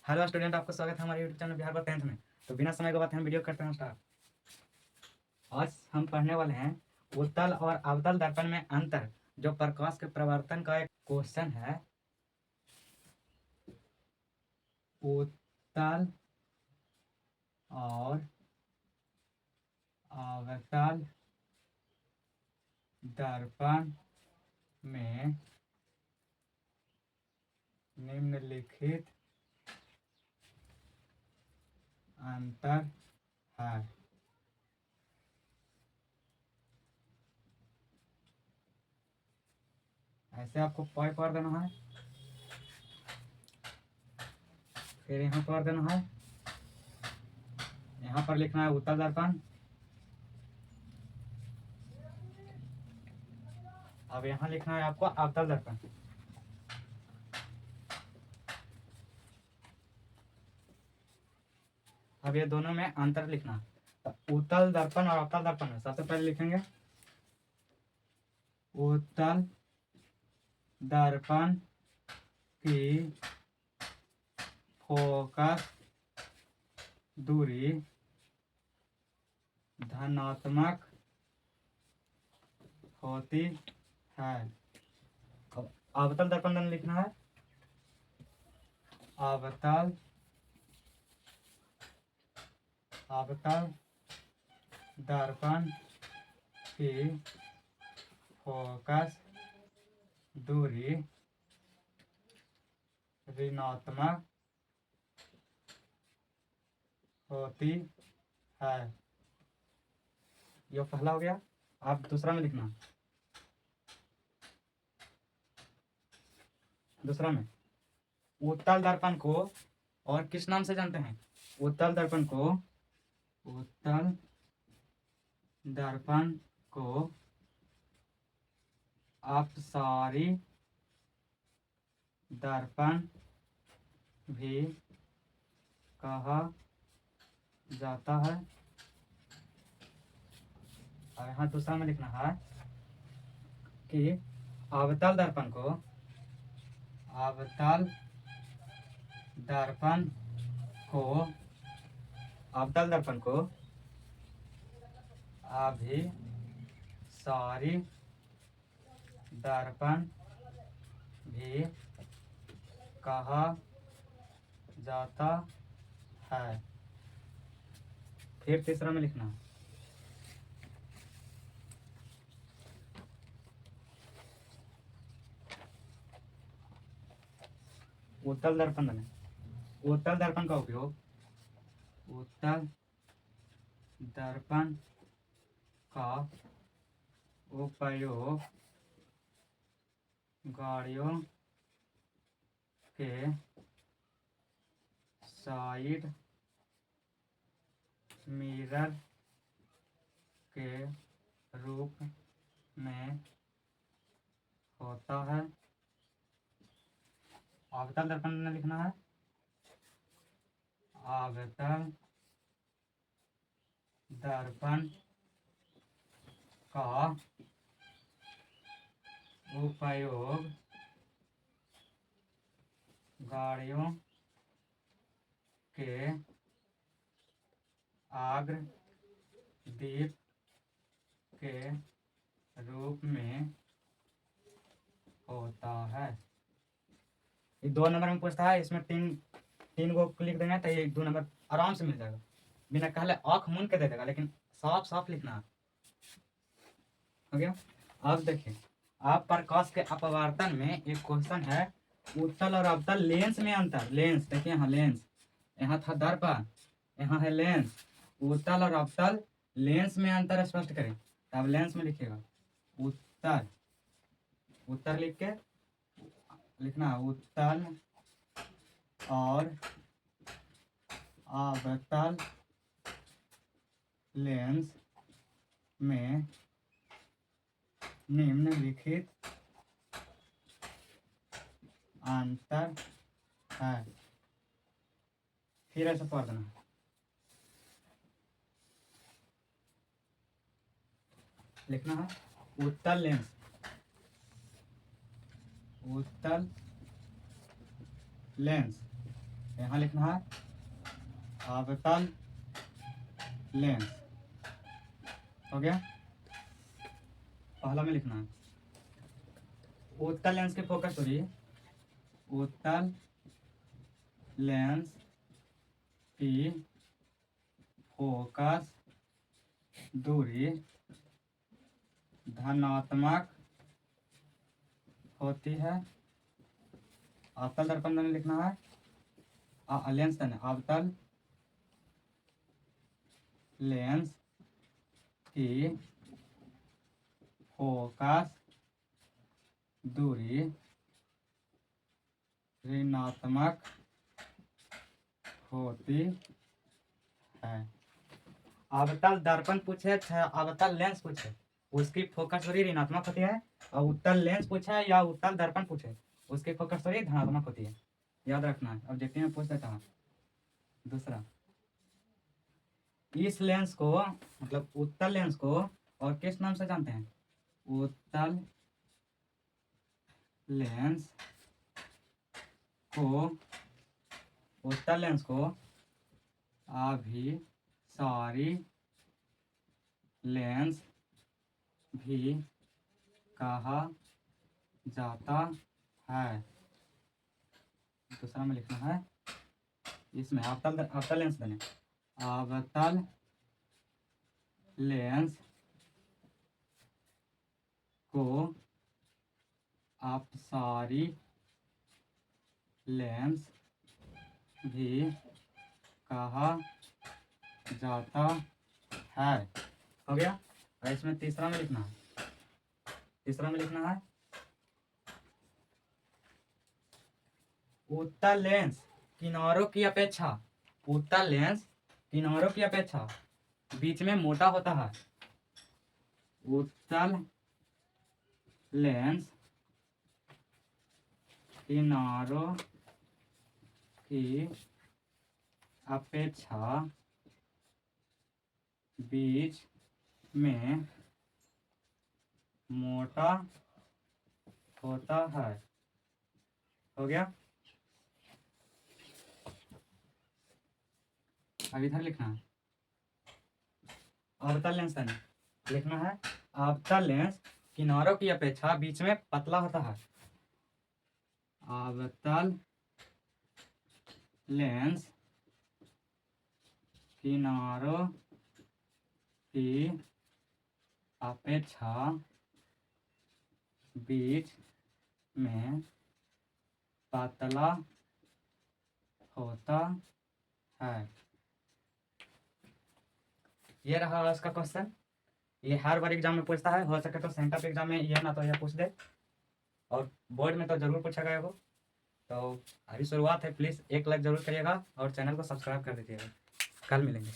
Hello student, आपका स्वागत है हमारे YouTube channel Bihar board 10th में। तो बिना समय के बाद हम वीडियो करते हैं स्टार्ट। आज हम पढ़ने वाले हैं उत्तल और अवतल दर्पण में अंतर, जो प्रकाश के प्रवर्तन का एक क्वेश्चन है। उत्तल और अवतल दर्पण में निम्नलिखित अंतर है। ऐसे आपको पॉइंट पर देना है, फिर यहाँ पर देना है, यहाँ पर लिखना है उत्तल दर्पण। अब यहाँ लिखना है आपको अवतल दर्पण। अब ये दोनों में अंतर लिखना। तो उत्तल दर्पण और अवतल दर्पण में सबसे पहले लिखेंगे उत्तल दर्पण की फोकस दूरी धनात्मक होती है। अब अवतल दर्पण में लिखना है अवतल दर्पण की फोकस दूरी ऋणात्मक होती है। ये पहला हो गया। अब दूसरा में लिखना, दूसरा में उत्तल दर्पण को और किस नाम से जानते हैं? उत्तल दर्पण को अपसारी दर्पण भी कहा जाता है। और यहाँ दूसरा में लिखना है कि अवतल दर्पण को अवतल दर्पण को अभिसारी दर्पण भी कहा जाता है। फिर तीसरा में लिखना उत्तल दर्पण का उपयोग गाड़ियों के साइड मिरर के रूप में होता है। अवतल दर्पण में लिखना है अवतल दर्पण का उपयोग गाड़ियों के अग्रदीप के रूप में होता है। ये 2 नंबर में पूछता है, इसमें तीन को लिख देंगे तो ये 2 नंबर आराम से मिल जाएगा। बिना कहले आँख मूंद के दे देगा, लेकिन साफ साफ लिखना है। हो गया। अब देखिए, आप प्रकाश के अपवर्तन में एक क्वेश्चन है उत्तल और अवतल लेंस में अंतर। लेंस देखिए, यहाँ लेंस, यहाँ था दर्पण, यहाँ है लेंस। उत्तल और अवतल लेंस में अंतर स्पष्ट करें। तब लेंस में लिखिएगा उत्तर लिख के लिखना उत्तल और अवतल लेंस में निम्नलिखित अंतर है। फिर ऐसा पढ़ देना लिखना है उत्तल लेंस यहाँ लिखना है अवतल लेंस। हो गया। पहला में लिखना है उत्तल लेंस की फोकस दूरी, उत्तल लेंस की फोकस दूरी धनात्मक होती है। अवतल दर्पण में लिखना है लेंस देना, अवतल लेंस की फोकस दूरी ऋणात्मक होती है। अवतल दर्पण पूछे, अवतल लेंस पूछे, उसकी फोकस दूरी ऋणात्मक होती है। और उत्तल लेंस पूछे या उत्तल दर्पण पूछे, उसकी फोकस दूरी धनात्मक होती है। याद रखना है। ऑब्जेक्टिव में पूछ देता हूँ। दूसरा, इस लेंस को मतलब उत्तल लेंस को और किस नाम से जानते हैं? उत्तल लेंस को, उत्तल लेंस को अभिसारी लेंस भी कहा जाता है। दूसरा में लिखना है, इसमें अवतल लेंस देने, अवतल लेंस को अपसारी लेंस भी कहा जाता है। हो गया। और इसमें तीसरा में लिखना है, तीसरा में लिखना है उत्तल लेंस किनारों की अपेक्षा, उत्तल लेंस किनारों की अपेक्षा बीच में मोटा होता है। उत्तल लेंस किनारों की अपेक्षा बीच में मोटा होता है। हो गया। अब इधर लिखना है अवतल लेंस लिखना है, अवतल लेंस किनारों की अपेक्षा बीच में पतला होता है। अवतल लेंस किनारों की अपेक्षा बीच में पतला होता है। ये रहा उसका क्वेश्चन। ये हर बार एग्जाम में पूछता है, हो सके तो सेंटर एग्जाम में ये ना तो यह पूछ दे, और बोर्ड में तो जरूर पूछा गया वो। तो अभी शुरुआत है, प्लीज़ एक लाइक जरूर करिएगा और चैनल को सब्सक्राइब कर दीजिएगा। कल मिलेंगे।